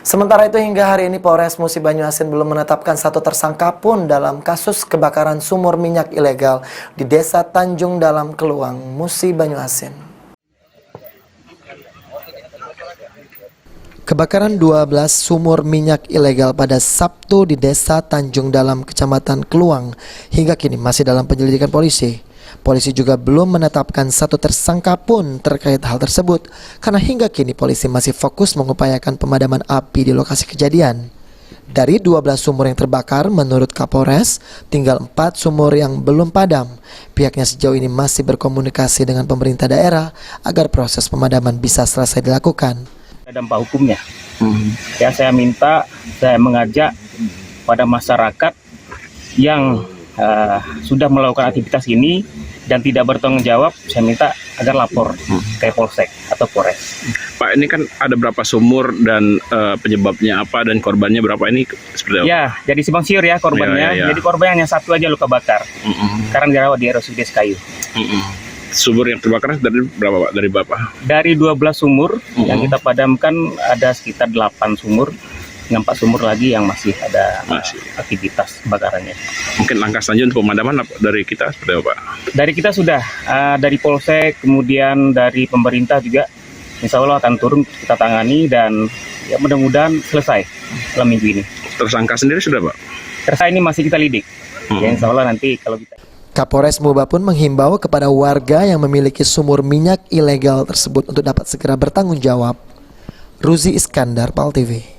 Sementara itu hingga hari ini Polres Musi Banyuasin belum menetapkan satu tersangka pun dalam kasus kebakaran sumur minyak ilegal di Desa Tanjung Dalam Keluang, Musi Banyuasin. Kebakaran 12 sumur minyak ilegal pada Sabtu di Desa Tanjung Dalam, Kecamatan Keluang, hingga kini masih dalam penyelidikan polisi. Polisi juga belum menetapkan satu tersangka pun terkait hal tersebut, karena hingga kini polisi masih fokus mengupayakan pemadaman api di lokasi kejadian. Dari 12 sumur yang terbakar, menurut Kapolres, tinggal 4 sumur yang belum padam. Pihaknya sejauh ini masih berkomunikasi dengan pemerintah daerah agar proses pemadaman bisa selesai dilakukan. Dampak hukumnya, ya saya mengajak pada masyarakat yang sudah melakukan aktivitas ini dan tidak bertanggung jawab, saya minta agar lapor ke Polsek atau Polres. Pak, ini kan ada berapa sumur dan penyebabnya apa dan korbannya berapa ini seperti apa? Ya, jadi simpang siur ya korbannya. Ya. Jadi korbannya hanya satu aja luka bakar. Sekarang dirawat di RSUD Sekayu. Sumur yang terbakar dari berapa Pak? Dari berapa? Dari 12 sumur yang kita padamkan ada sekitar 8 sumur. Dengan 4 sumur lagi yang masih ada aktivitas kebakarannya. Mungkin langkah selanjutnya untuk pemadaman dari kita seperti apa Pak? Dari kita sudah, dari Polsek, kemudian dari pemerintah juga, insya Allah akan turun kita tangani dan ya mudah-mudahan selesai dalam minggu ini. Tersangka sendiri sudah Pak? Tersangka ini masih kita lidik, ya insya Allah nanti kalau kita... Kapolres Muba pun menghimbau kepada warga yang memiliki sumur minyak ilegal tersebut untuk dapat segera bertanggung jawab. Ruzi Iskandar, PAL TV.